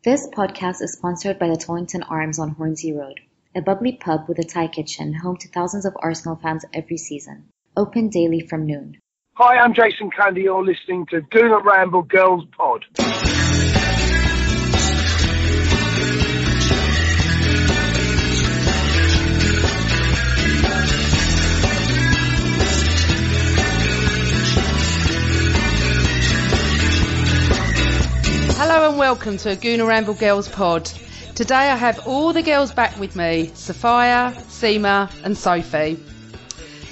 This podcast is sponsored by the Tollington Arms on Hornsey Road, a bubbly pub with a Thai kitchen home to thousands of Arsenal fans every season. Open daily from noon. Hi, I'm Jason Cundy. You're listening to Gooner, Ramble, Girls Pod. Hello and welcome to a Gooner Ramble Girls Pod. Today I have all the girls back with me, Sophia, Sima and Sophie.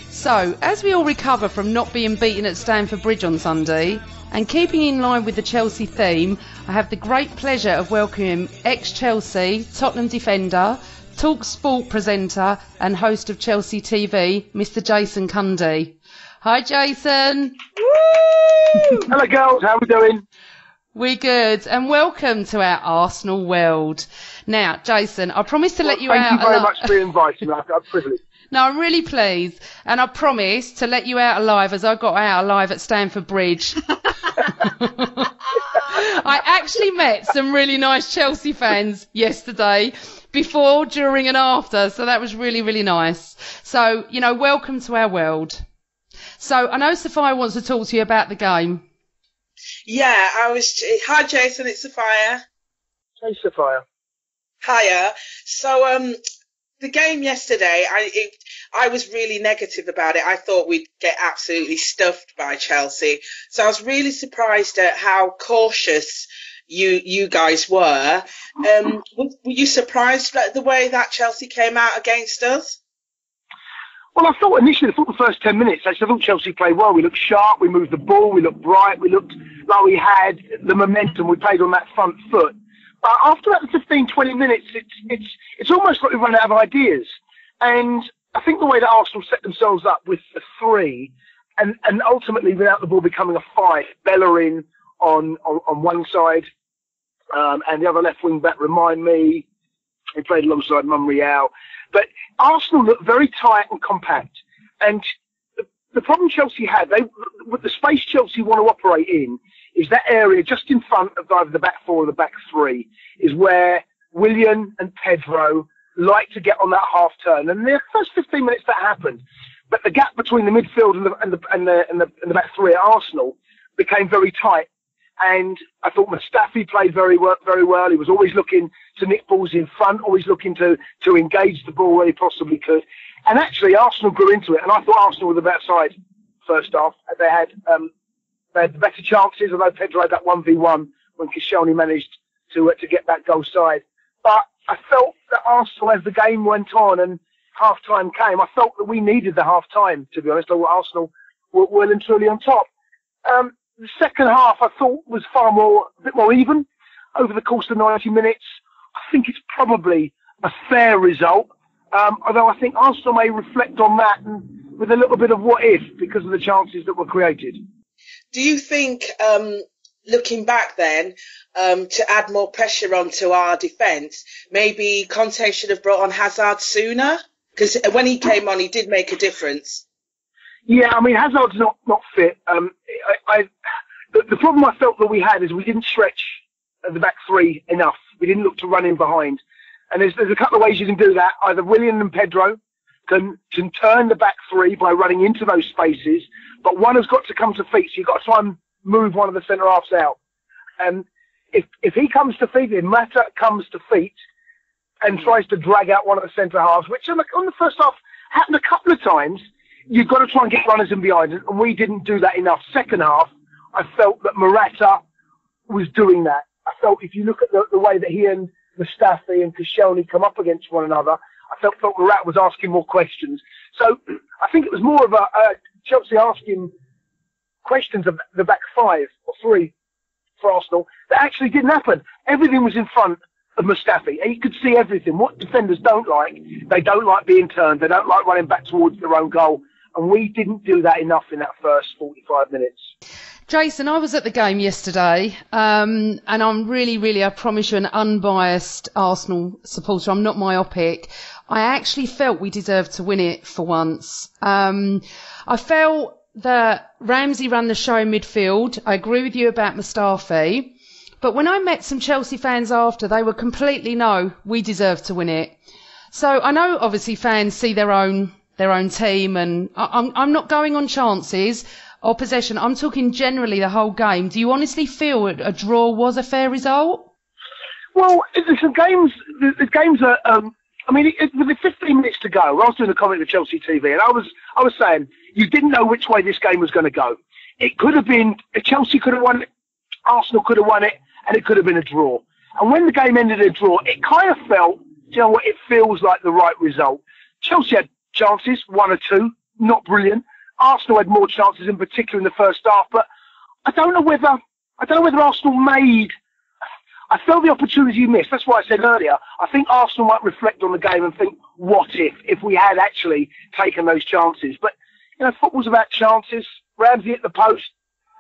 So, as we all recover from not being beaten at Stamford Bridge on Sunday, and keeping in line with the Chelsea theme, I have the great pleasure of welcoming ex-Chelsea, Tottenham defender, TalkSPORT presenter and host of Chelsea TV, Mr. Jason Cundy. Hi Jason! Woo! Hello girls, how are we doing? We're good, and welcome to our Arsenal world. Now, Jason, I promise to let you out. Thank you very much for inviting me. I'm privileged. No, I'm really pleased, and I promise to let you out alive as I got out alive at Stamford Bridge. I actually met some really nice Chelsea fans yesterday, before, during and after, so that was really, really nice. So, welcome to our world. So, I know Sophia wants to talk to you about the game. Yeah, Hi, Jason. It's Sophia. Hey, Sophia. Hiya. So, the game yesterday, I was really negative about it. I thought we'd get absolutely stuffed by Chelsea. So I was really surprised at how cautious you guys were. Were you surprised at the way that Chelsea came out against us? Well, I thought the first 10 minutes, I thought Chelsea played well. We looked sharp, we moved the ball, we looked bright, we looked like we had the momentum, we played on that front foot. But after that 15, 20 minutes, it's almost like we've run out of ideas. And I think the way that Arsenal set themselves up with a 3, and ultimately without the ball becoming a 5, Bellerin on one side, and the other left wing back, remind me, he played alongside Monreal. But Arsenal looked very tight and compact. And the problem Chelsea had, with the space Chelsea want to operate in, is that area just in front of either the back 4 or the back 3, is where Willian and Pedro like to get on that half turn. And in the first 15 minutes that happened. But the gap between the midfield and the back 3 at Arsenal became very tight. And I thought Mustafi played very well. He was always looking to nick balls in front, always looking to engage the ball where he possibly could. And actually, Arsenal grew into it. And I thought Arsenal were the better side first half. They had the better chances, although Pedro had that 1v1 when Koscielny managed to get that goal side. But I felt that Arsenal, as the game went on and half-time came, I felt that we needed the half-time, to be honest. I thought Arsenal were well and truly on top. The second half, I thought, was a bit more even over the course of 90 minutes. I think it's probably a fair result, although I think Arsenal may reflect on that and with a little bit of what if because of the chances that were created. Do you think, looking back then, to add more pressure onto our defence, maybe Conte should have brought on Hazard sooner? Because when he came on, he did make a difference. Yeah, I mean, Hazard's not fit. The problem I felt that we had is we didn't stretch the back 3 enough. We didn't look to run in behind. And there's a couple of ways you can do that. Either Willian and Pedro can turn the back 3 by running into those spaces, but one has got to come to feet. So you've got to try and move one of the centre halves out. And if he comes to feet, if Mata comes to feet and tries to drag out one of the centre halves, which on the first half happened a couple of times, you've got to try and get runners in behind, and we didn't do that enough. Second half, I felt that Morata was doing that. I felt if you look at the way that he and Mustafi and Koscielny come up against one another, I felt Morata was asking more questions. So I think it was more of a Chelsea asking questions of the back 5 or 3 for Arsenal that actually didn't happen. Everything was in front of Mustafi. He could see everything. What defenders don't like, they don't like being turned. They don't like running back towards their own goal. And we didn't do that enough in that first 45 minutes. Jason, I was at the game yesterday, and I'm really, I promise you, an unbiased Arsenal supporter. I'm not myopic. I actually felt we deserved to win it for once. I felt that Ramsey ran the show in midfield. I agree with you about Mustafi. But when I met some Chelsea fans after, they were completely no, we deserve to win it. So I know obviously fans see their own team, and I'm not going on chances or possession. I'm talking generally the whole game. Do you honestly feel a draw was a fair result? Well, the games are. With 15 minutes to go, I was doing a comment with Chelsea TV, and I was saying you didn't know which way this game was going to go. It could have been Chelsea could have won it, Arsenal could have won it, and it could have been a draw. And when the game ended in a draw, it kind of felt, you know what, it feels like the right result. Chelsea had chances, 1 or 2, not brilliant. Arsenal had more chances, in particular in the first half, but I don't know whether Arsenal made. I felt the opportunity missed. That's why I said earlier, I think Arsenal might reflect on the game and think, what if we had actually taken those chances? But, football's about chances. Ramsey at the post.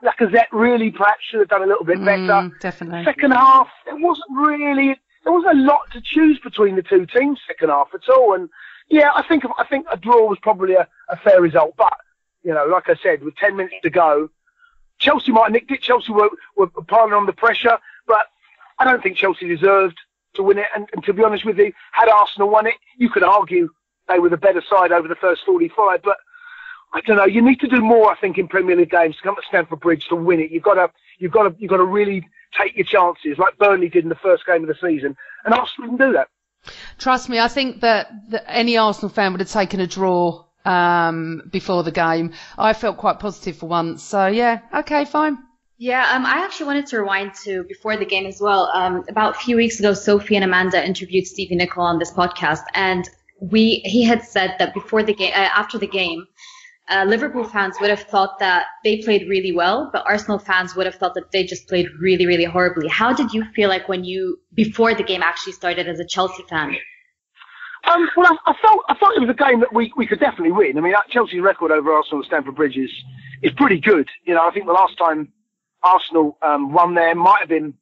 Lacazette really perhaps should have done a little bit better. Definitely. Second half, there wasn't a lot to choose between the two teams second half at all. And yeah, I think a draw was probably a fair result. But, like I said, with 10 minutes to go, Chelsea might have nicked it. Chelsea were piling on the pressure, but I don't think Chelsea deserved to win it. And to be honest with you, had Arsenal won it, you could argue they were the better side over the first 45. But I don't know. You need to do more, I think, in Premier League games to come to Stamford Bridge to win it. You've got to really take your chances, like Burnley did in the first game of the season, and Arsenal didn't do that. Trust me, I think that any Arsenal fan would have taken a draw before the game. I felt quite positive for once. So yeah, okay, fine. Yeah, I actually wanted to rewind to before the game as well. About a few weeks ago, Sophie and Amanda interviewed Stevie Nicol on this podcast, and he had said that before the game, after the game, Liverpool fans would have thought that they played really well, but Arsenal fans would have thought that they just played really, really horribly. How did you feel like before the game actually started as a Chelsea fan? Well, I thought it was a game that we could definitely win. I mean, Chelsea's record over Arsenal at Stamford Bridge is pretty good. I think the last time Arsenal won there might have been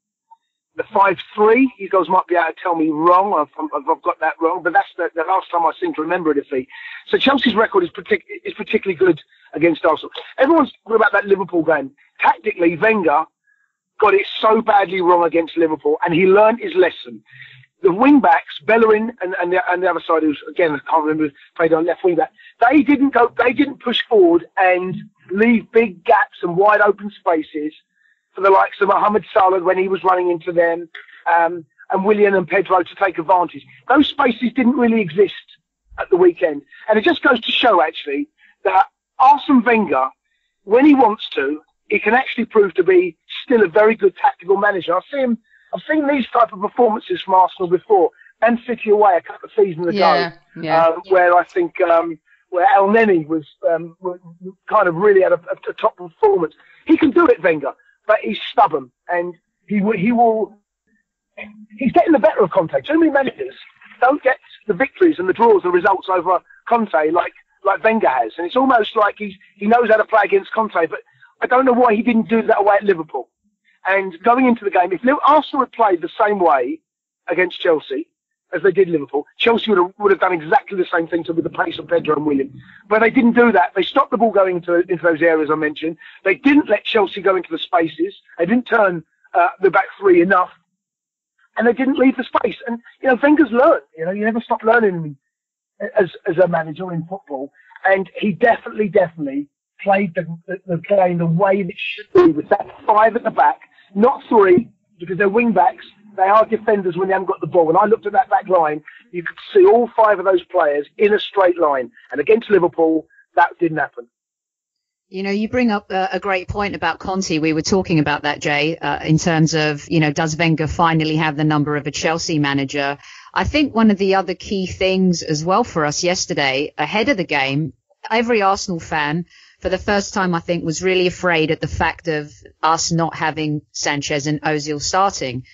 the 5-3. You guys might be able to tell me wrong. I've got that wrong, but that's the last time I seem to remember a defeat. So Chelsea's record is particularly good against Arsenal. Everyone's talking about that Liverpool game. Tactically, Wenger got it so badly wrong against Liverpool, and he learned his lesson. The wing-backs, Bellerin and the other side, who's, again, I can't remember, played on left wing-back, they didn't push forward and leave big gaps and wide open spaces for the likes of Mohamed Salah when he was running into them, and Willian and Pedro to take advantage. Those spaces didn't really exist at the weekend. And it just goes to show, actually, that Arsene Wenger, when he wants to, he can actually prove to be still a very good tactical manager. I've seen these type of performances from Arsenal before, and City away a couple of seasons ago, where I think where El Neni was kind of really had a top performance. He can do it, Wenger, but he's stubborn, and he's getting the better of Conte. Too many managers don't get the victories and the draws and results over Conte like Wenger has, and it's almost like he knows how to play against Conte, but I don't know why he didn't do that away at Liverpool. And going into the game, if Arsenal had played the same way against Chelsea as they did Liverpool, Chelsea would have done exactly the same thing with the pace of Pedro and Willian. But they didn't do that. They stopped the ball going into those areas I mentioned. They didn't let Chelsea go into the spaces. They didn't turn the back three enough. And they didn't leave the space. And, Wenger's learned. You never stop learning as a manager in football. And he definitely played the game the way that it should be, with that 5 at the back, not 3, because they're wing backs. They are defenders when they haven't got the ball. When I looked at that back line, you could see all 5 of those players in a straight line. And against Liverpool, that didn't happen. You bring up a great point about Conte. We were talking about that, Jay, in terms of, does Wenger finally have the number of a Chelsea manager? I think one of the other key things as well for us yesterday, ahead of the game, every Arsenal fan, for the first time, I think, was really afraid at the fact of us not having Sanchez and Ozil starting.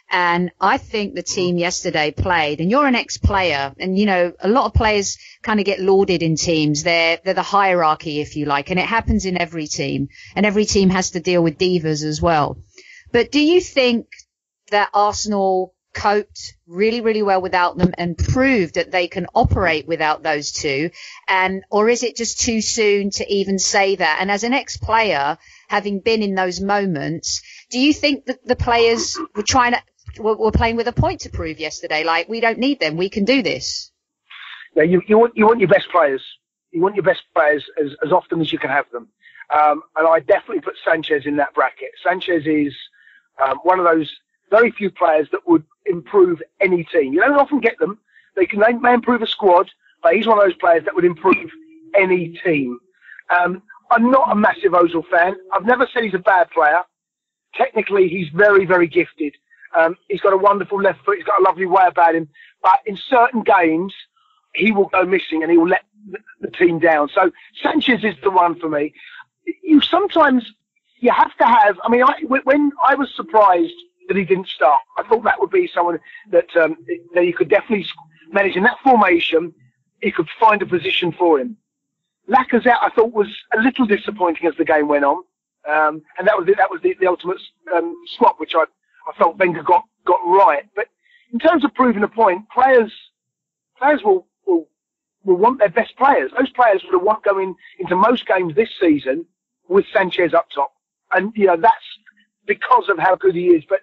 And I think the team yesterday played, and you're an ex-player, and, a lot of players kind of get lauded in teams. They're the hierarchy, if you like, and it happens in every team, and every team has to deal with divas as well. But do you think that Arsenal coped really, really well without them and proved that they can operate without those two? Or is it just too soon to even say that? And as an ex-player, having been in those moments, Do you think that the players were playing with a point to prove yesterday? Like, we don't need them, we can do this. Yeah, you want your best players. You want your best players as often as you can have them. And I definitely put Sanchez in that bracket. Sanchez is one of those very few players that would improve any team. You don't often get them. They may improve a squad, but he's one of those players that would improve any team. I'm not a massive Ozil fan. I've never said he's a bad player. Technically, he's very, very gifted. He's got a wonderful left foot. He's got a lovely way about him. But in certain games, he will go missing and he will let the team down. So Sanchez is the one for me. You have to have. I mean, when I was surprised that he didn't start, I thought that would be someone that you could definitely manage in that formation. He could find a position for him. Lacazette, I thought, was a little disappointing as the game went on, and that was the ultimate swap, which I felt Wenger got right. But in terms of proving a point, players will want their best players. Those players would want going into most games this season with Sanchez up top, and that's because of how good he is. But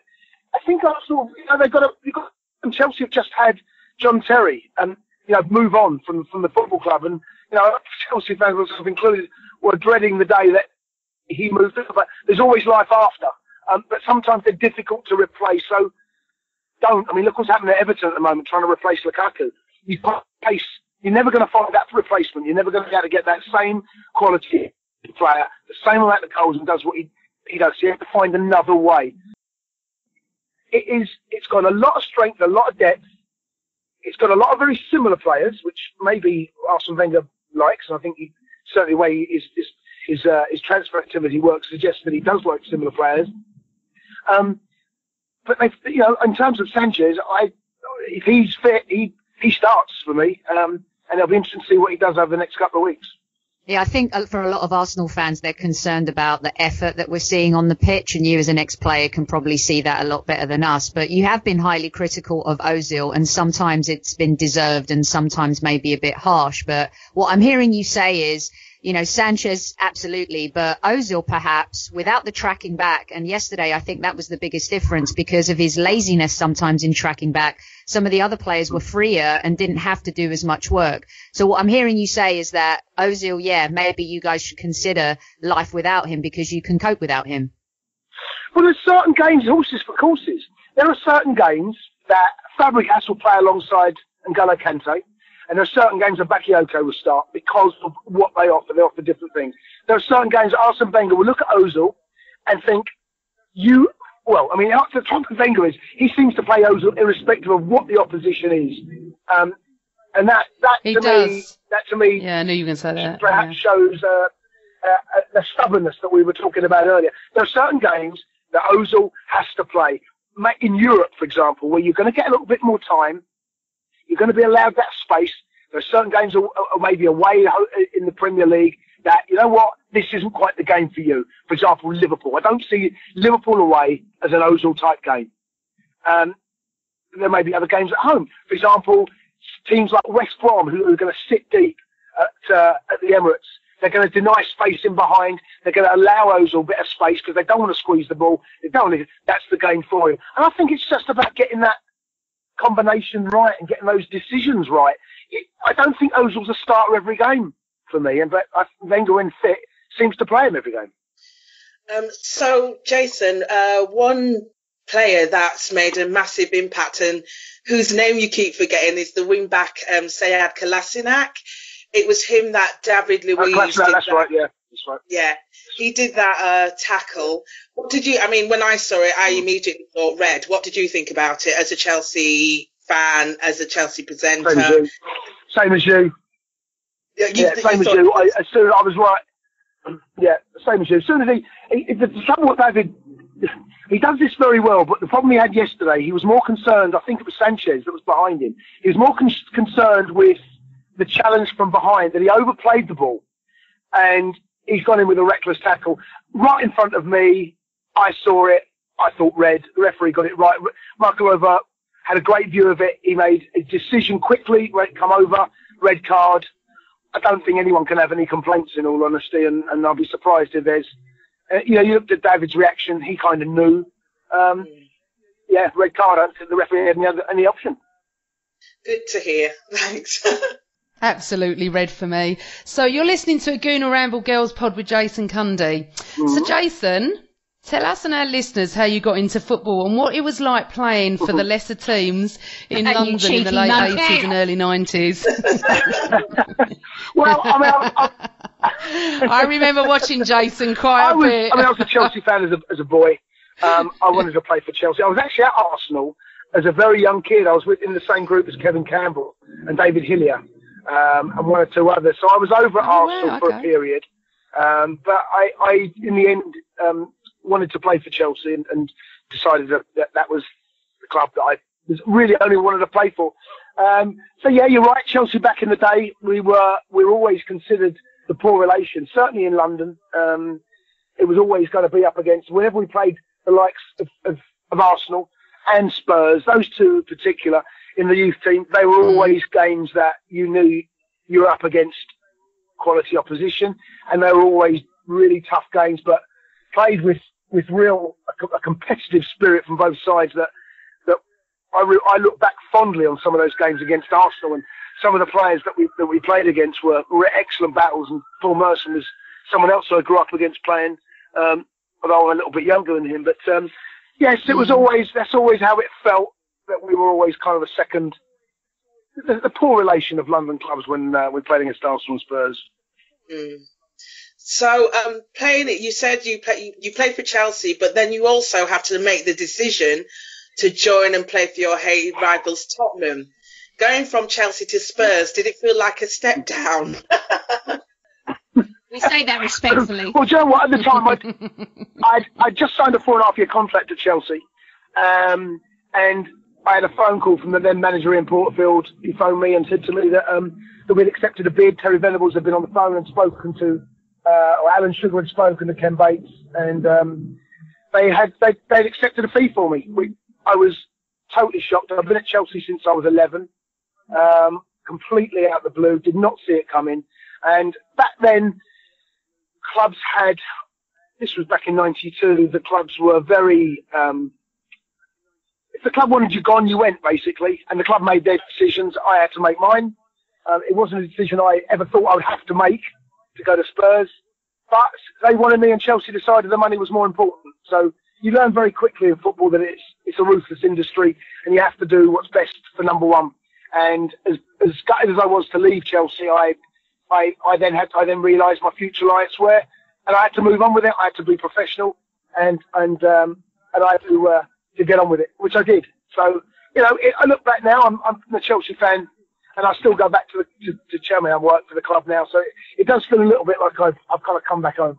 I think Arsenal, and Chelsea have just had John Terry, and move on from the football club, and Chelsea fans, myself included, were dreading the day that he moved on. But there's always life after. But sometimes they're difficult to replace. So look what's happening at Everton at the moment, trying to replace Lukaku. You're never going to find that replacement. You're never going to be able to get that same quality player, the same amount of goals, and does what he does. So you have to find another way. It's got a lot of strength, a lot of depth. It's got a lot of very similar players, which maybe Arsene Wenger likes, and I think certainly the way his transfer activity works suggests that he does like similar players. But in terms of Sanchez, if he's fit, he starts for me, and it'll be interesting to see what he does over the next couple of weeks. Yeah, I think for a lot of Arsenal fans, they're concerned about the effort that we're seeing on the pitch, and you as an ex-player can probably see that a lot better than us. But you have been highly critical of Ozil, and sometimes it's been deserved and sometimes maybe a bit harsh. But what I'm hearing you say is, Sanchez, absolutely, but Ozil perhaps without the tracking back. And yesterday, I think that was the biggest difference because of his laziness sometimes in tracking back. Some of the other players were freer and didn't have to do as much work. So what I'm hearing you say is that Ozil, maybe you guys should consider life without him because you can cope without him. Well, there's certain games, horses for courses. There are certain games that Fabregas will play alongside N'Golo Kante. And there are certain games that Bakayoko will start because of what they offer. They offer different things. There are certain games that Arsene Wenger will look at Ozil and think, up to the top of Wenger is, he seems to play Ozil irrespective of what the opposition is. And that to me, yeah, I knew you were going to say that. Perhaps shows the stubbornness that we were talking about earlier. There are certain games that Ozil has to play. In Europe, for example, where you're going to get a little bit more time. You're going to be allowed that space. There are certain games or maybe away in the Premier League that, this isn't quite the game for you. For example, Liverpool. I don't see Liverpool away as an Ozil type game. There may be other games at home. For example, teams like West Brom who are going to sit deep at the Emirates. They're going to deny space in behind. They're going to allow Ozil a bit of space because they don't want to squeeze the ball. That's the game for him. And I think it's just about getting that combination right and getting those decisions right. I don't think Ozil's a starter every game for me, but Wenger, when fit, seems to play him every game. So, Jason, one player that's made a massive impact and whose name you keep forgetting is the wing-back Sead Kolasinac. It was him that David Luiz did. That's right, yeah. That's right. Yeah, he did that tackle. What did you? I mean, when I saw it, I immediately thought red. What did you think about it as a Chelsea fan, as a Chelsea presenter? Same as you. Same as you. I was right. Yeah, same as you. As soon as the trouble with David, he does this very well. But the problem he had yesterday, he was more concerned. I think it was Sanchez that was behind him. He was more concerned with the challenge from behind, that he overplayed the ball, and he's gone in with a reckless tackle right in front of me. I saw it. I thought red. The referee got it right. Michael Over had a great view of it. He made a decision quickly when it come over. Red card. I don't think anyone can have any complaints, in all honesty, and I'll be surprised if there's You looked at David's reaction. He kind of knew. Red card. I don't think the referee had any option. Good to hear. Thanks. Absolutely red for me. So you're listening to a Gooner Ramble Girls pod with Jason Cundy. So Jason, tell us and our listeners how you got into football and what it was like playing for the lesser teams in London in the late 80s and early 90s. Well, I remember watching Jason quite a bit. I was a Chelsea fan as a boy. I wanted to play for Chelsea. I was actually at Arsenal as a very young kid. I was in the same group as Kevin Campbell and David Hillier. And one or two others. So I was over at Arsenal for a period. But I in the end, wanted to play for Chelsea and decided that was the club that I was really only wanted to play for. So yeah, you're right. Chelsea back in the day, we were always considered the poor relation. Certainly in London, it was always going to be up against, whenever we played the likes of Arsenal and Spurs, those two in particular, in the youth team, they were always games that you knew you were up against quality opposition, and they were always really tough games, but played with real a competitive spirit from both sides. That I look back fondly on some of those games against Arsenal, and some of the players that we played against were excellent battles. And Paul Merson was someone else I grew up against playing, although I'm a little bit younger than him. But yes, that's always how it felt. That we were always kind of the poor relation of London clubs when we played against Arsenal and Spurs. So playing it, you said you played for Chelsea, but then you also have to make the decision to join and play for your hated rivals Tottenham. Going from Chelsea to Spurs, did it feel like a step down? We say that respectfully. Well, do you know what? At the time, I'd just signed a 4.5-year contract at Chelsea, and I had a phone call from the then manager in Portfield. He phoned me and said to me that we'd accepted a bid. Terry Venables had been on the phone and spoken to, or Alan Sugar had spoken to Ken Bates, and they'd accepted a fee for me. I was totally shocked. I've been at Chelsea since I was 11, completely out of the blue. Did not see it coming. And back then, clubs had. This was back in '92. The clubs were very. If the club wanted you gone, you went, basically. And the club made their decisions. I had to make mine. It wasn't a decision I ever thought I would have to make to go to Spurs. But they wanted me, and Chelsea decided the money was more important. So you learn very quickly in football that it's a ruthless industry, and you have to do what's best for number one. And as gutted as I was to leave Chelsea, I then realised my future lie elsewhere, and I had to move on with it. I had to be professional, and I had to get on with it, which I did. So, I look back now, I'm a Chelsea fan, and I still go back to Chelsea and work for the club now. So it does feel a little bit like I've kind of come back home.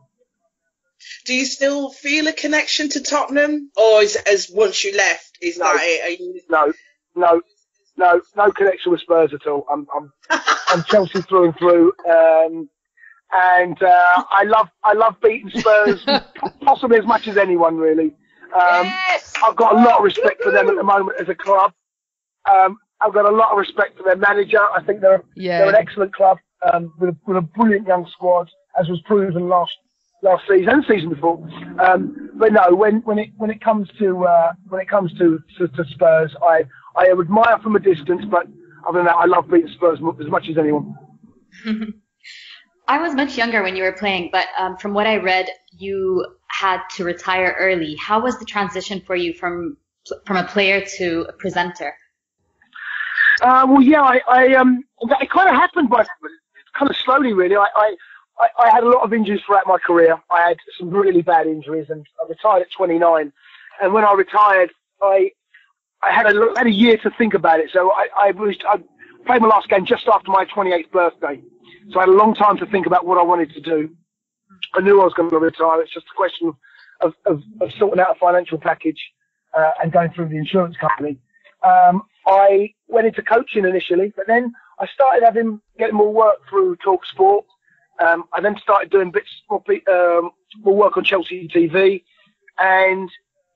Do you still feel a connection to Tottenham, or as once you left, is that it? No connection with Spurs at all. I'm Chelsea through and through, and I love beating Spurs possibly as much as anyone, really. I've got a lot of respect for them at the moment as a club. I've got a lot of respect for their manager. I think they're an excellent club with a brilliant young squad, as was proven last season and season before. But no, when it comes to Spurs, I admire from a distance, but other than that, I love beating Spurs as much as anyone. I was much younger when you were playing, but from what I read, you had to retire early. How was the transition for you from a player to a presenter? It kind of happened, but kind of slowly, really. I had a lot of injuries throughout my career. I had some really bad injuries, and I retired at 29. And when I retired, I had a year to think about it. So I played my last game just after my 28th birthday. So I had a long time to think about what I wanted to do. I knew I was going to retire. It's just a question of sorting out a financial package and going through the insurance company. I went into coaching initially, but then I started getting more work through TalkSPORT. I then started doing bits more work on Chelsea TV, and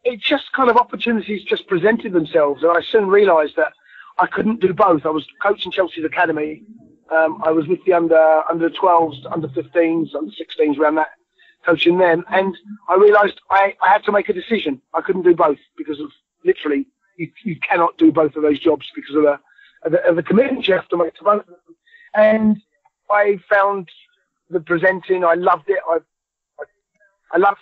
it just kind of opportunities just presented themselves, and I soon realised that I couldn't do both. I was coaching Chelsea's academy. I was with the under 12s, under 15s, under 16s around that coaching them, and I realised I had to make a decision. I couldn't do both because of literally you cannot do both of those jobs because of the commitment you have to make to both of them. And I found the presenting. I loved it. I love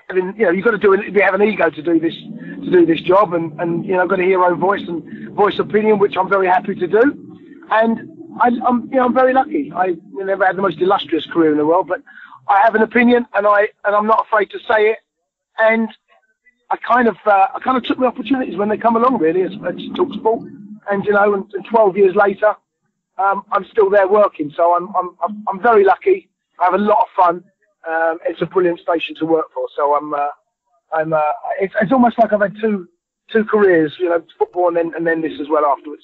having, you've got to have an ego to do this job, and I've got to hear own voice and voice opinion, which I'm very happy to do. And I'm very lucky. I never had the most illustrious career in the world, but I have an opinion, and I'm not afraid to say it. And I kind of took my opportunities when they come along, really, as TalkSPORT. And and 12 years later, I'm still there working. So I'm very lucky. I have a lot of fun. It's a brilliant station to work for. So it's almost like I've had two careers, football and then this as well afterwards.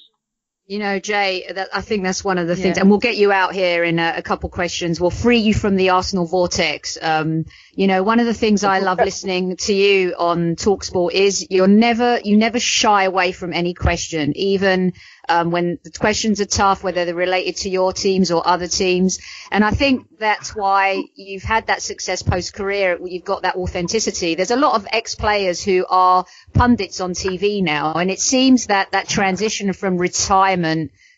Jay, I think that's one of the things, and we'll get you out here in a couple questions. We'll free you from the Arsenal vortex. One of the things I love listening to you on TalkSPORT is you never shy away from any question, even when the questions are tough, whether they're related to your teams or other teams. And I think that's why you've had that success post-career. You've got that authenticity. There's a lot of ex-players who are pundits on TV now, and it seems that transition from retirement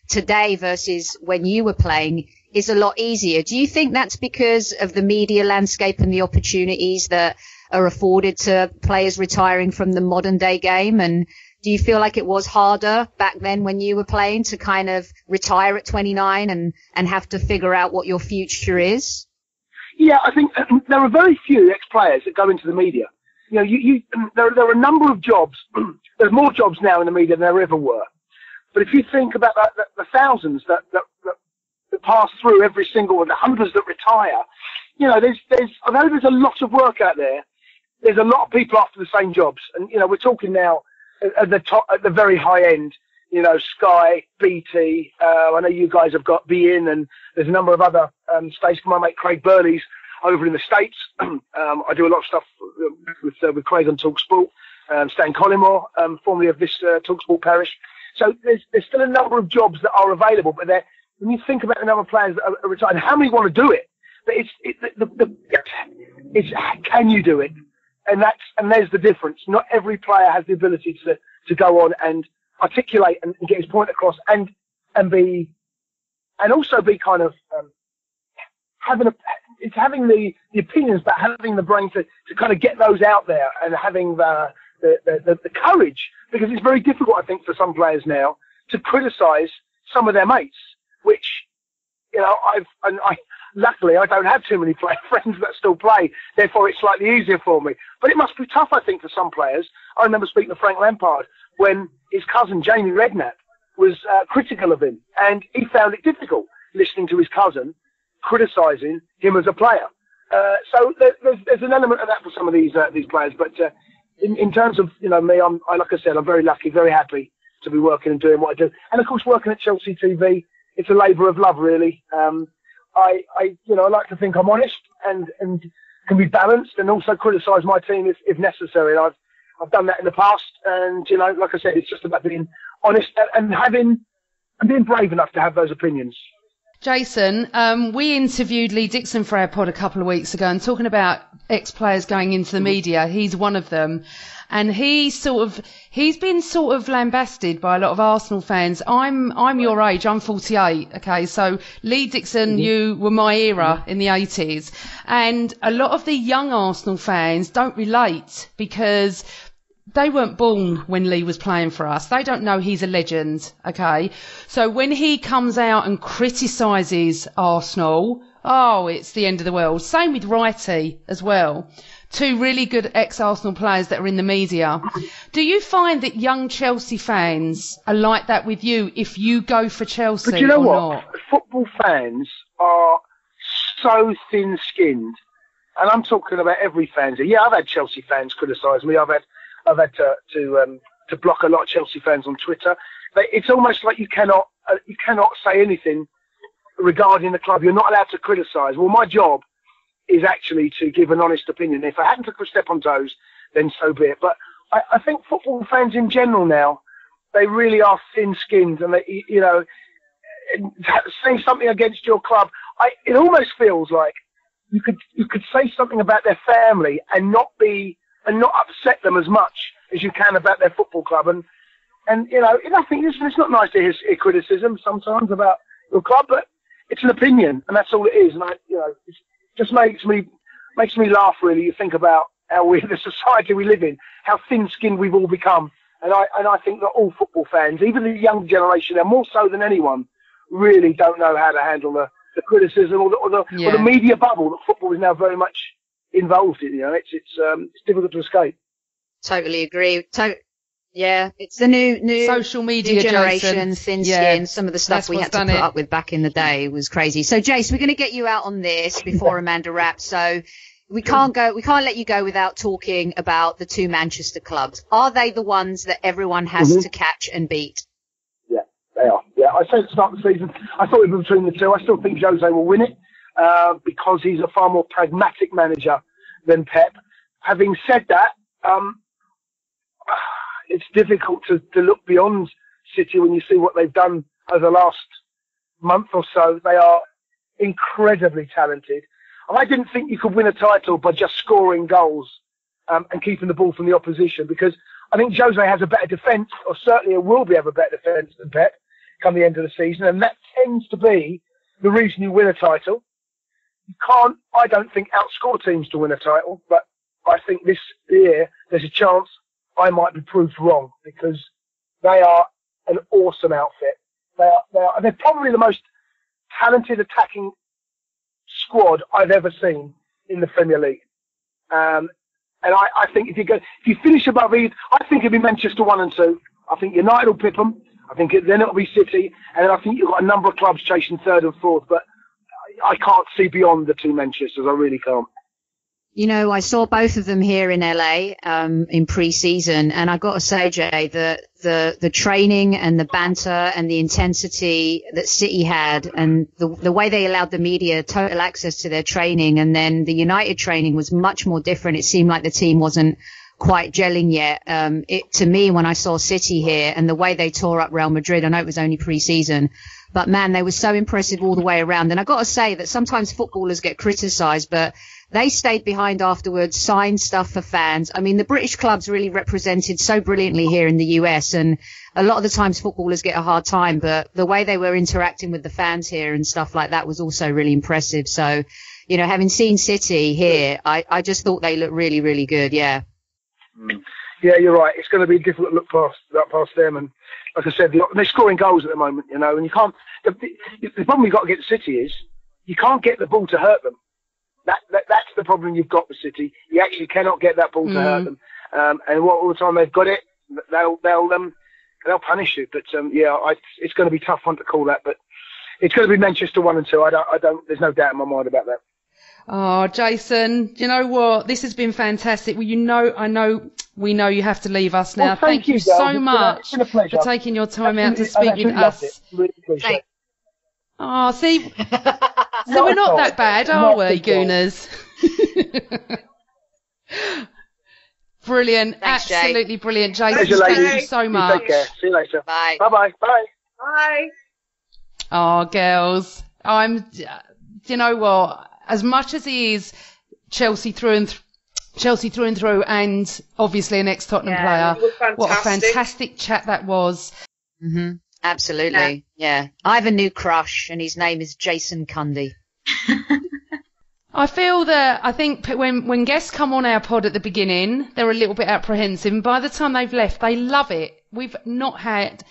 today versus when you were playing is a lot easier. Do you think that's because of the media landscape and the opportunities that are afforded to players retiring from the modern day game? And do you feel like it was harder back then when you were playing to kind of retire at 29 and have to figure out what your future is? Yeah, I think there are very few ex-players that go into the media. There are a number of jobs. There's more jobs now in the media than there ever were. But if you think about the thousands that pass through every single one, the hundreds that retire, although there's a lot of work out there, there's a lot of people after the same jobs. And, we're talking now at the top, at the very high end, Sky, BT, I know you guys have got beIN, and there's a number of other stations. My mate Craig Burley's over in the States. I do a lot of stuff with Craig on TalkSPORT, Stan Collymore, formerly of this TalkSPORT parish. So there's still a number of jobs that are available, but when you think about the number of players that are retired, how many want to do it? But it's can you do it? And there's the difference. Not every player has the ability to go on and articulate and get his point across and also be kind of having the opinions, but having the brain to kind of get those out there and having the courage, because it's very difficult, I think, for some players now to criticise some of their mates, which luckily I don't have too many friends that still play, therefore it's slightly easier for me. But it must be tough, I think, for some players. I remember speaking to Frank Lampard when his cousin Jamie Redknapp was critical of him, and he found it difficult listening to his cousin criticising him as a player. So there's an element of that for some of these players. But in terms of me, like I said, I'm very lucky, very happy to be working and doing what I do. And of course, working at Chelsea TV, it's a labour of love, really. I like to think I'm honest and can be balanced, and also criticise my team if necessary. And I've done that in the past, and like I said, it's just about being honest and being brave enough to have those opinions. Jason, we interviewed Lee Dixon for our pod a couple of weeks ago, and talking about ex-players going into the media, he's one of them. And he's been sort of lambasted by a lot of Arsenal fans. I'm your age, I'm 48, okay? So Lee Dixon, you were my era in the 80s. And a lot of the young Arsenal fans don't relate because they weren't born when Lee was playing for us. They don't know he's a legend, okay? So when he comes out and criticises Arsenal, it's the end of the world. Same with Wrighty as well. Two really good ex-Arsenal players that are in the media. Do you find that young Chelsea fans are like that with you if you go for Chelsea? But you know what? Not? Football fans are so thin-skinned, and I'm talking about every fan. Yeah, I've had Chelsea fans criticise me. I've had to block a lot of Chelsea fans on Twitter. But it's almost like you cannot say anything regarding the club. You're not allowed to criticise. Well, my job is actually to give an honest opinion. If I hadn't took a step on toes, then so be it. But I think football fans in general now, they really are thin-skinned, and they, saying something against your club, it almost feels like you could say something about their family and not upset them as much as you can about their football club. And I think it's not nice to hear criticism sometimes about your club, but it's an opinion, and that's all it is. And it just makes me laugh, really. You think about how the society we live in, how thin-skinned we've all become. And I think that all football fans, even the young generation, they're more so than anyone, really don't know how to handle the criticism or the media bubble that football is now very much involved in. It's difficult to escape. Totally agree. Yeah, it's the new social media generation, thin skin. Some of the stuff we had to put up with back in the day was crazy. So, Jace, we're going to get you out on this before Amanda wraps. So, we can't let you go without talking about the two Manchester clubs. Are they the ones that everyone has to catch and beat? Yeah, they are. Yeah, I said at the start of the season, I thought it was between the two. I still think Jose will win it because he's a far more pragmatic manager than Pep. Having said that, it's difficult to look beyond City when you see what they've done over the last month or so. They are incredibly talented. I didn't think you could win a title by just scoring goals and keeping the ball from the opposition, because I think Jose has a better defence, or certainly will have a better defence than Pep come the end of the season, and that tends to be the reason you win a title. You can't, I don't think, outscore teams to win a title, but I think this year there's a chance I might be proved wrong, because they are an awesome outfit. They're probably the most talented attacking squad I've ever seen in the Premier League. And I think if you finish above Eve, I think it'll be Manchester 1 and 2. I think United will pip them. I think then it'll be City, and then I think you've got a number of clubs chasing 3rd and 4th. But I can't see beyond the two Manchesters. I really can't. I saw both of them here in LA in pre-season, and I got to say, Jay, the training and the banter and the intensity that City had, and the way they allowed the media total access to their training, and then the United training was much more different. It seemed like the team wasn't quite gelling yet. To me, when I saw City here and the way they tore up Real Madrid, I know it was only pre-season, but man, they were so impressive all the way around. And I got to say that sometimes footballers get criticised, but they stayed behind afterwards, signed stuff for fans. I mean, the British clubs really represented so brilliantly here in the US, and a lot of the times footballers get a hard time, but the way they were interacting with the fans here and stuff like that was also really impressive. So, having seen City here, I just thought they looked really, really good. Yeah. Yeah, you're right. It's going to be difficult to look past them. And like I said, they're scoring goals at the moment, and you can't. The problem you've got against City is you can't get the ball to hurt them. That's the problem you've got with City. You actually cannot get that ball to hurt them. And all the time they've got it, they'll punish you. But it's going to be a tough one to call that. But it's going to be Manchester 1 and 2. I don't. There's no doubt in my mind about that. Oh, Jason, do you know what? This has been fantastic. Well, we know you have to leave us now. Well, thank you so much it's been a pleasure. for taking your time out to speak with us. Really appreciate it. Oh, see, so we're not that bad, are we, Gooners? Brilliant. Thanks, absolutely Jay. Brilliant, Jason. Pleasure, Thank you so much. Take care. See you later. Bye. Bye-bye. Bye. Bye. Oh, girls, you know what? As much as he is Chelsea through and through, and obviously an ex-Tottenham player, what a fantastic chat that was. Mm-hmm. Absolutely, yeah. I have a new crush, and his name is Jason Cundy. I think when guests come on our pod at the beginning, they're a little bit apprehensive, and by the time they've left, they love it. We've not had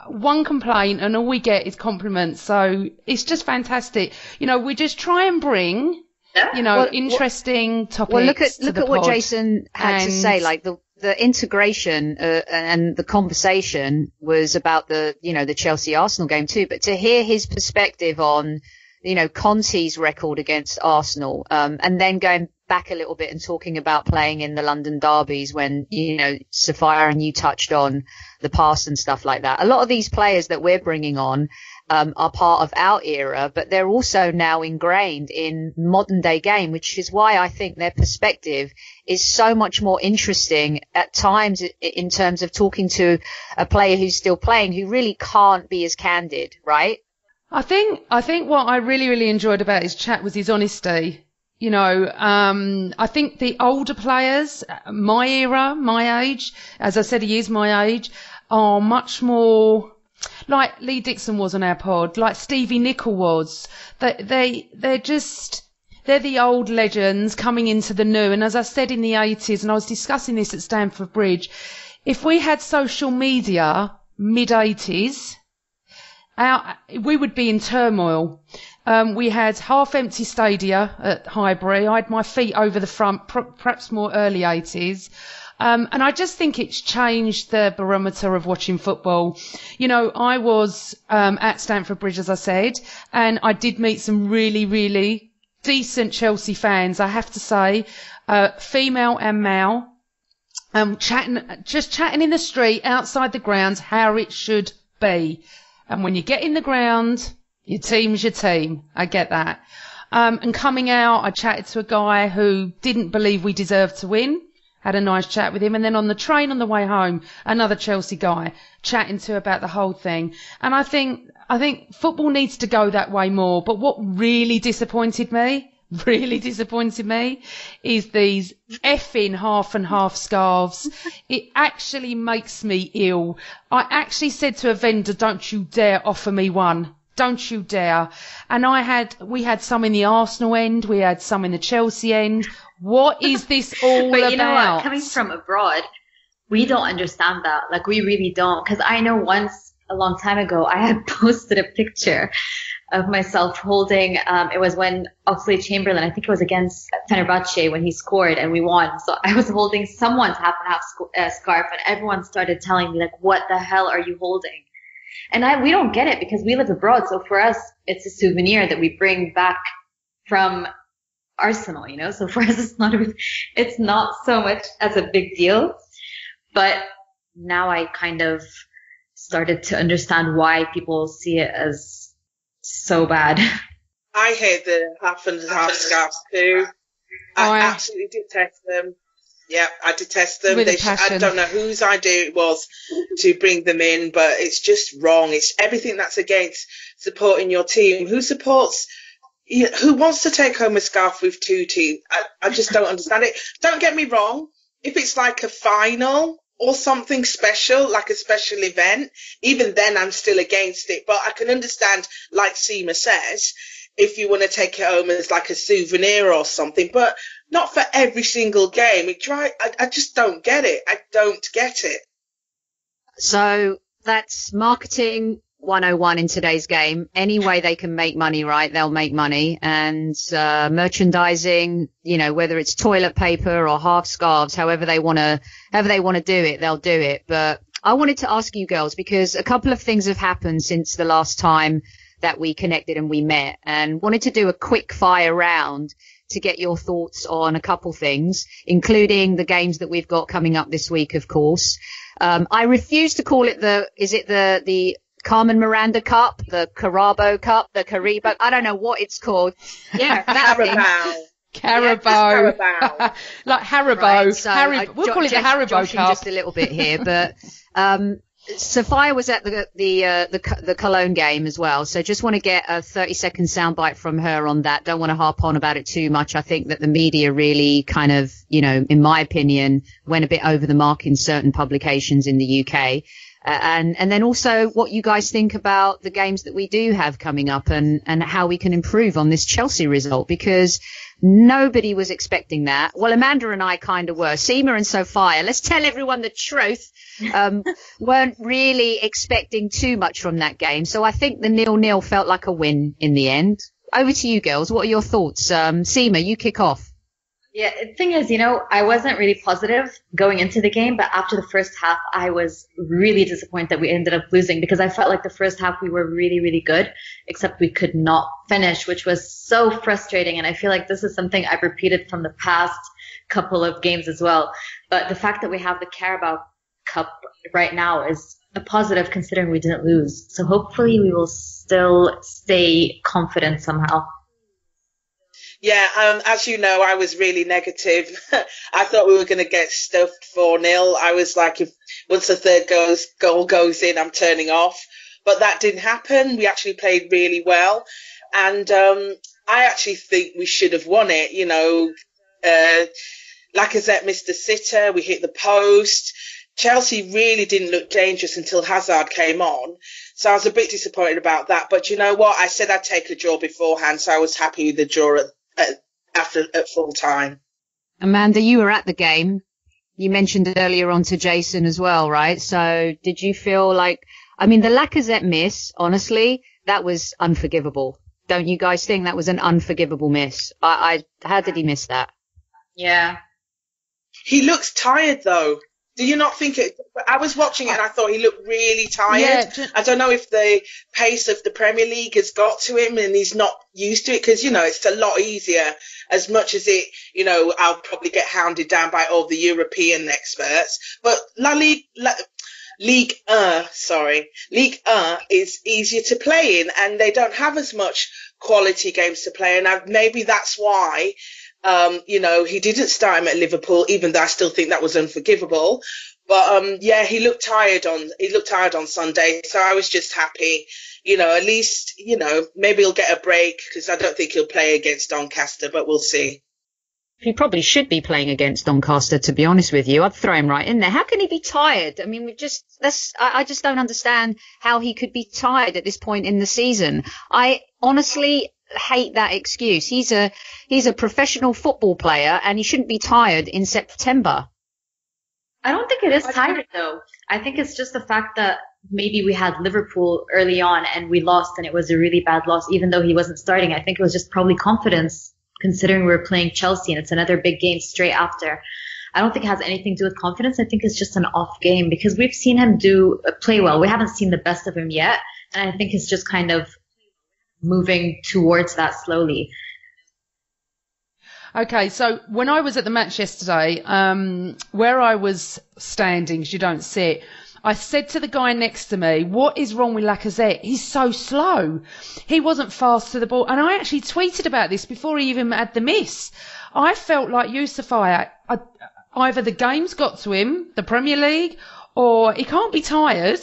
one complaint, and all we get is compliments. So it's just fantastic. We just try and bring, interesting topics. Well, look at what Jason had to say. Like the integration and the conversation was about the Chelsea Arsenal game too. But to hear his perspective on, Conte's record against Arsenal, and then going back a little bit and talking about playing in the London derbies when, Sophia and you touched on the past and stuff like that. A lot of these players that we're bringing on are part of our era, but they're also now ingrained in modern day game, which is why I think their perspective is so much more interesting at times in terms of talking to a player who's still playing, who really can't be as candid, right? I think what I really, really enjoyed about his chat was his honesty. I think the older players, my era, my age, as I said, he is my age, are much more like Lee Dixon was on our pod, like Stevie Nicol was. They're the old legends coming into the new. And as I said in the 80s, and I was discussing this at Stamford Bridge, if we had social media mid-80s, we would be in turmoil. We had half-empty stadia at Highbury. I had my feet over the front, perhaps more early 80s. And I just think it's changed the barometer of watching football. I was at Stamford Bridge, as I said, and I did meet some really, really decent Chelsea fans, I have to say, female and male, chatting in the street outside the grounds how it should be. And when you get in the ground, your team's your team. I get that. And coming out, I chatted to a guy who didn't believe we deserved to win. Had a nice chat with him. And then on the train on the way home, another Chelsea guy chatting to about the whole thing. And I think football needs to go that way more. But what really disappointed me, is these effing half and half scarves. It actually makes me ill. I actually said to a vendor, don't you dare offer me one. Don't you dare. And we had some in the Arsenal end. We had some in the Chelsea end. What is this all but about? You know what? Coming from abroad, we don't understand that. Like, we really don't. Because I know once, a long time ago, I had posted a picture of myself holding, it was when Oxlade-Chamberlain, I think it was against Fenerbahce when he scored and we won. So I was holding someone's half and half scarf, and everyone started telling me, like, what the hell are you holding? And we don't get it because we live abroad. So for us, it's a souvenir that we bring back from Arsenal, So for us, it's not so much as a big deal. But now I kind of started to understand why people see it as so bad. I hate the half and half scarves too. I absolutely detest them. Yeah, I detest them. I don't know whose idea it was to bring them in, but it's just wrong. It's everything that's against supporting your team. Who wants to take home a scarf with two teeth? I just don't understand it. Don't get me wrong. If it's like a final or something special, like a special event, even then I'm still against it. But I can understand, like Sima says, if you want to take it home as like a souvenir or something, but not for every single game. I just don't get it. I don't get it. So that's marketing 101 in today's game. Any way they can make money, right, they'll make money. And merchandising, whether it's toilet paper or half scarves, however they want to do it, they'll do it. But I wanted to ask you girls, because a couple of things have happened since the last time that we connected and we met, and wanted to do a quick fire round to get your thoughts on a couple things, including the games that we've got coming up this week, of course. I refuse to call it the Carmen Miranda Cup, the Carabo Cup, the Caribo. I don't know what it's called. Yeah, Carabao. Carabao. Carabao. Like Haribo. Right, so we'll call it the Haribo Cup. Just a little bit here, but Sophia was at the Cologne game as well, so just want to get a 30-second soundbite from her on that. Don't want to harp on about it too much. I think that the media really kind of, in my opinion, went a bit over the mark in certain publications in the UK. And then also what you guys think about the games that we do have coming up and how we can improve on this Chelsea result, because nobody was expecting that. Well, Amanda and I kind of were. Sima and Sophia, let's tell everyone the truth, weren't really expecting too much from that game. So I think the 0-0 felt like a win in the end. Over to you girls. What are your thoughts? Sima, you kick off. Yeah, the thing is, I wasn't really positive going into the game, but after the first half, I was really disappointed that we ended up losing, because I felt like the first half we were really, really good, except we could not finish, which was so frustrating. And I feel like this is something I've repeated from the past couple of games as well. But the fact that we have the Carabao Cup right now is a positive, considering we didn't lose. So hopefully we will still stay confident somehow. Yeah, as you know, I was really negative. I thought we were going to get stuffed 4-0. I was like, if once the third goal goes in, I'm turning off. But that didn't happen. We actually played really well. And I actually think we should have won it. You know, Lacazette missed the sitter. We hit the post. Chelsea really didn't look dangerous until Hazard came on. So I was a bit disappointed about that. But you know what? I said I'd take a draw beforehand, so I was happy with the draw at full time. Amanda, you were at the game. You mentioned it earlier on to Jason as well, right? So did you feel like, I mean, the Lacazette miss, honestly, that was unforgivable. Don't you guys think that was an unforgivable miss? How did he miss that? Yeah. He looks tired, though. Do you not think it? I was watching it and I thought he looked really tired. Yeah. I don't know if the pace of the Premier League has got to him and he's not used to it, because, you know, it's a lot easier. As much as it, you know, I'll probably get hounded down by all the European experts. But Ligue 1 is easier to play in, and they don't have as much quality games to play. And maybe that's why, you know, he didn't start him at Liverpool, even though I still think that was unforgivable. But yeah, he looked tired on Sunday, so I was just happy. You know, at least, you know, maybe he'll get a break, because I don't think he'll play against Doncaster, but we'll see. He probably should be playing against Doncaster, to be honest with you. I'd throw him right in there. How can he be tired? I mean, I just don't understand how he could be tired at this point in the season. I honestly hate that excuse. He's a professional football player, and he shouldn't be tired in September. I don't think it is tired, though. I think it's just the fact that maybe we had Liverpool early on and we lost, and it was a really bad loss, even though he wasn't starting. I think it was just probably confidence, considering we were playing Chelsea and it's another big game straight after. I don't think it has anything to do with confidence. I think it's just an off game, because we've seen him play well. We haven't seen the best of him yet, and I think it's just kind of moving towards that slowly. Okay, so when I was at the match yesterday, where I was standing, 'cause you don't sit, I said to the guy next to me, what is wrong with Lacazette? He's so slow. He wasn't fast to the ball. And I actually tweeted about this before he even had the miss. I felt like you, Sophia, either the game's got to him, the Premier League, or he can't be tired.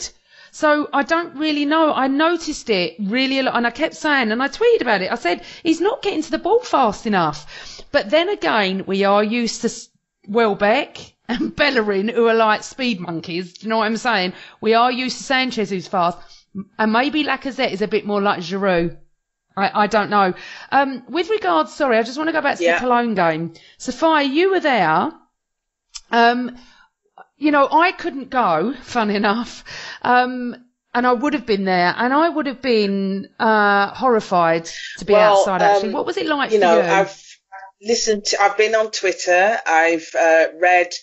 So I don't really know. I noticed it really a lot, and I kept saying, and I tweeted about it, I said, he's not getting to the ball fast enough. But then again, we are used to Welbeck and Bellerin, who are like speed monkeys. Do you know what I'm saying? We are used to Sanchez, who's fast. And maybe Lacazette is a bit more like Giroud. I don't know. With regards, sorry, I just want to go back to the Cologne game. Sophia, you were there. You know, I couldn't go, fun enough. And I would have been there, and I would have been horrified to be outside, actually. What was it like for you? I've been on Twitter. I've read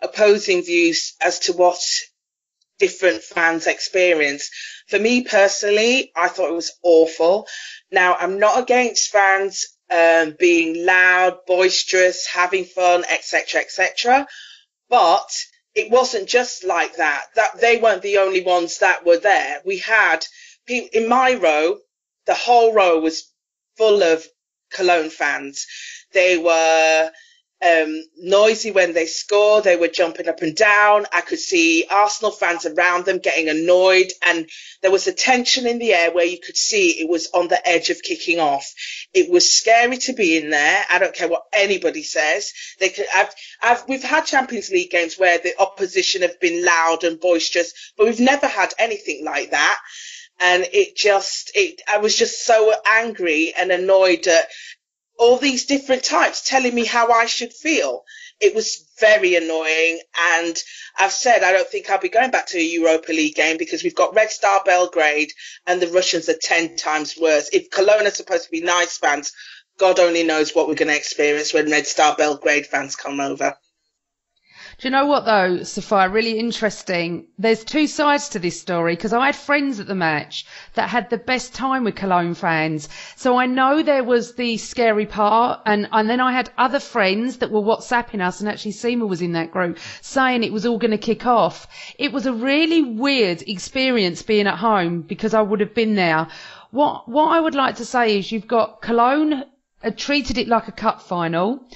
opposing views as to what different fans experience. For me personally, I thought it was awful. Now, I'm not against fans being loud, boisterous, having fun, etc., etc., but it wasn't just like that. That they weren't the only ones that were there. We had people in my row. The whole row was full of Cologne fans. They were noisy when they scored. They were jumping up and down. I could see Arsenal fans around them getting annoyed, and there was a tension in the air where you could see it was on the edge of kicking off. It was scary to be in there. I don't care what anybody says. We've had Champions League games where the opposition have been loud and boisterous, but we've never had anything like that. And I was just so angry and annoyed at all these different types telling me how I should feel. It was very annoying, and I've said I don't think I'll be going back to a Europa League game, because we've got Red Star Belgrade and the Russians are 10 times worse. If Cologne are supposed to be nice fans, God only knows what we're going to experience when Red Star Belgrade fans come over. Do you know what, though, Sophia? Really interesting. There's two sides to this story, because I had friends at the match that had the best time with Cologne fans. So I know there was the scary part, and then I had other friends that were WhatsApping us, and actually Sima was in that group, saying it was all going to kick off. It was a really weird experience being at home, because I would have been there. What I would like to say is you've got Cologne treated it like a cup final.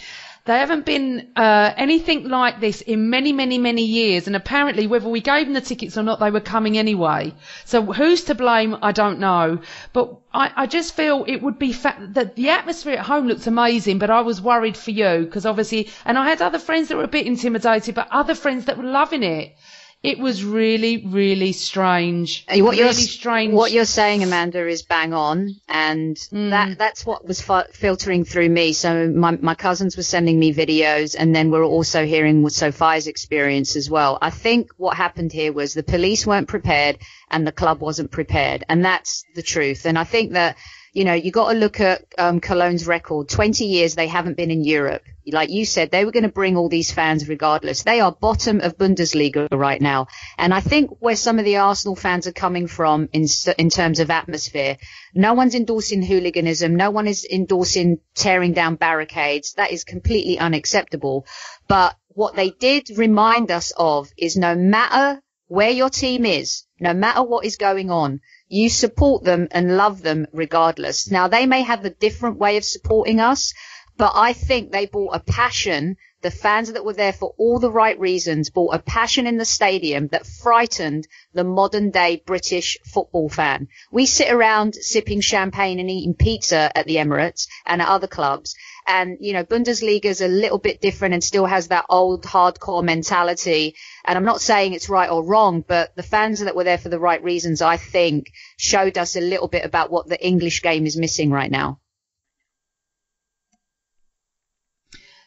They haven't been anything like this in many, many, many years. And apparently, whether we gave them the tickets or not, they were coming anyway. So who's to blame? I don't know. But I just feel it would be that the atmosphere at home looked amazing, but I was worried for you because obviously, and I had other friends that were a bit intimidated, but other friends that were loving it. It was really, really strange. What strange. What you're saying, Amanda, is bang on, and that's what was filtering through me. So my cousins were sending me videos, and then we're also hearing Sophia's experience as well. I think what happened here was the police weren't prepared, and the club wasn't prepared, and that's the truth. And I think that, you know, you got to look at Cologne's record. 20 years they haven't been in Europe. Like you said, they were going to bring all these fans regardless. They are bottom of Bundesliga right now. And I think where some of the Arsenal fans are coming from in terms of atmosphere, no one's endorsing hooliganism. No one is endorsing tearing down barricades. That is completely unacceptable. But what they did remind us of is no matter where your team is, no matter what is going on, you support them and love them regardless. Now, they may have a different way of supporting us, but I think they brought a passion. The fans that were there for all the right reasons brought a passion in the stadium that frightened the modern day British football fan. We sit around sipping champagne and eating pizza at the Emirates and at other clubs. And, you know, Bundesliga is a little bit different and still has that old hardcore mentality. And I'm not saying it's right or wrong, but the fans that were there for the right reasons, I think, showed us a little bit about what the English game is missing right now.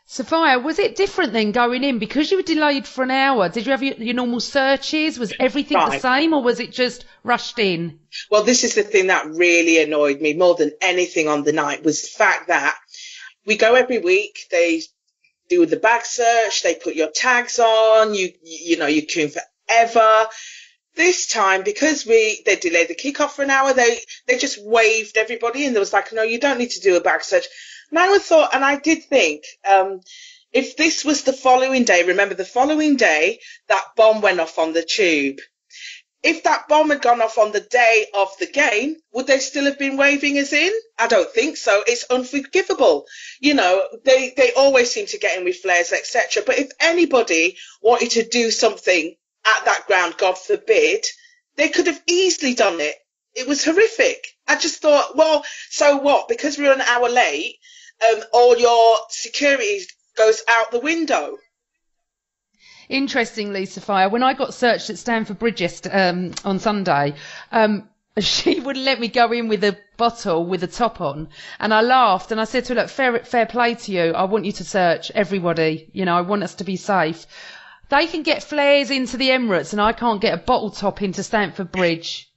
Sophia, was it different then going in? Because you were delayed for an hour, did you have your normal searches? Was everything the same, or was it just rushed in? Well, this is the thing that really annoyed me more than anything on the night, was the fact that we go every week, they do the bag search, they put your tags on, you know, you queue forever. This time, because they delayed the kickoff for an hour, they just waved everybody in. There was like, no, you don't need to do a bag search. And I did think, if this was the following day, remember the following day, that bomb went off on the tube. If that bomb had gone off on the day of the game, would they still have been waving us in? I don't think so. It's unforgivable. You know, they always seem to get in with flares, etc. But if anybody wanted to do something at that ground, God forbid, they could have easily done it. It was horrific. I just thought, well, so what? Because we're an hour late, all your security goes out the window. Interestingly, Sophia, when I got searched at Stamford Bridge on Sunday, she wouldn't let me go in with a bottle with a top on. And I laughed and I said to her, look, fair play to you. I want you to search everybody. You know, I want us to be safe. They can get flares into the Emirates and I can't get a bottle top into Stamford Bridge.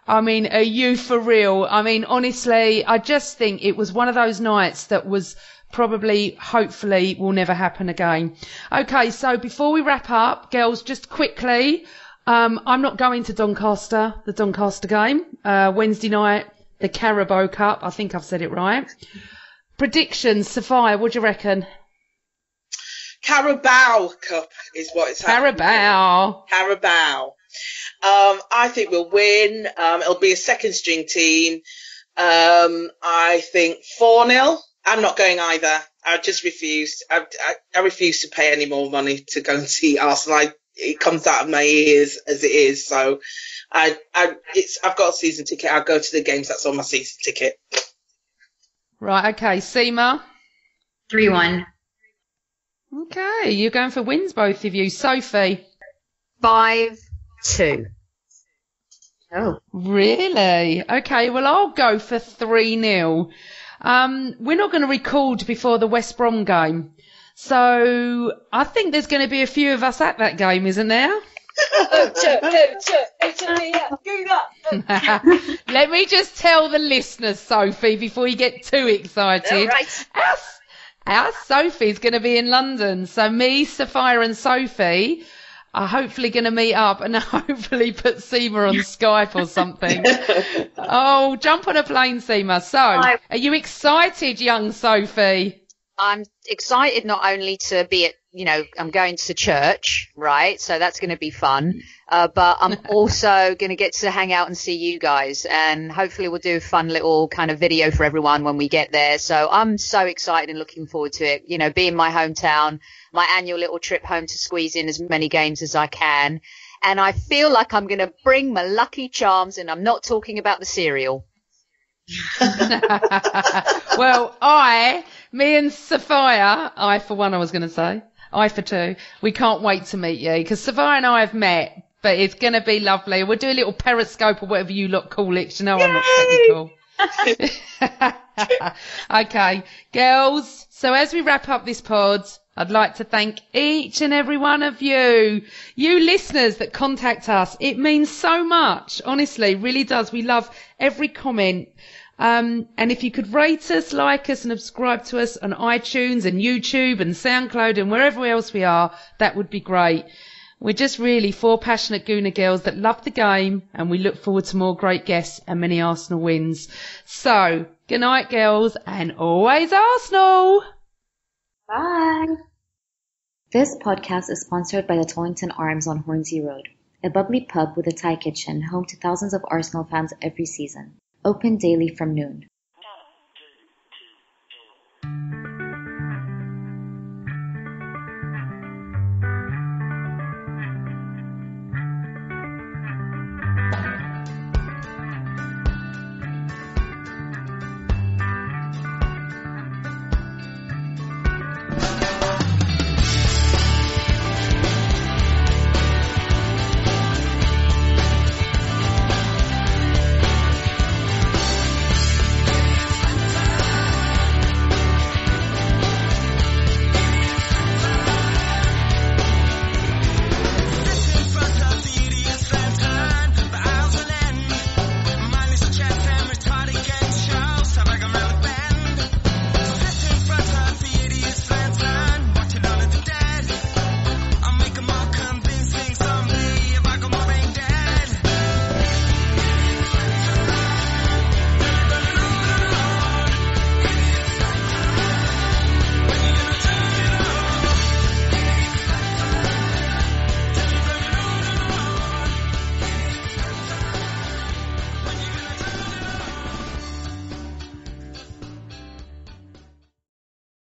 I mean, are you for real? I mean, honestly, I just think it was one of those nights that was probably, hopefully, will never happen again. Okay, so before we wrap up, girls, just quickly, I'm not going to Doncaster, the Doncaster game. Wednesday night, the Carabao Cup. I think I've said it right. Predictions, Sophia, what do you reckon? Carabao Cup is what it's Carabao. Carabao. I think we'll win. It'll be a second string team. I think 4-0. I'm not going either. I just refuse. I refuse to pay any more money to go and see Arsenal. It comes out of my ears as it is. So I've got a season ticket. I'll go to the games. That's on my season ticket. Right. Okay. Sima. 3-1. Okay. You're going for wins, both of you. Sophie. 5-2. Oh. Really? Okay, well, I'll go for 3-0. We're not going to record before the West Brom game. So I think there's going to be a few of us at that game, isn't there? Let me just tell the listeners, Sophie, before you get too excited. Right. Our Sophie's going to be in London. So me, Sophia and Sophie are hopefully going to meet up and hopefully put Sima on Skype or something. Oh, jump on a plane, Sima. So, are you excited, young Sophie? I'm excited not only to be at, I'm going to church, right? So that's going to be fun. But I'm also going to get to hang out and see you guys. And hopefully we'll do a fun little kind of video for everyone when we get there. So I'm so excited and looking forward to it. Being my hometown, my annual little trip home to squeeze in as many games as I can. And I feel like I'm going to bring my Lucky Charms, and I'm not talking about the cereal. Well, me and Sophia, I for one, I was going to say, I for two, we can't wait to meet you, because Sophia and I have met, but it's going to be lovely. We'll do a little periscope or whatever you lot call it, 'cause I'm not technical. Okay, girls, so as we wrap up this pod, I'd like to thank each and every one of you listeners that contact us. It means so much, honestly, really does. We love every comment. And if you could rate us, like us, and subscribe to us on iTunes and YouTube and SoundCloud and wherever else we are, that would be great. We're just really 4 passionate Gooner girls that love the game, and we look forward to more great guests and many Arsenal wins. So, good night, girls, and always Arsenal! Bye. This podcast is sponsored by the Tollington Arms on Hornsey Road, a bubbly pub with a Thai kitchen home to thousands of Arsenal fans every season. Open daily from noon.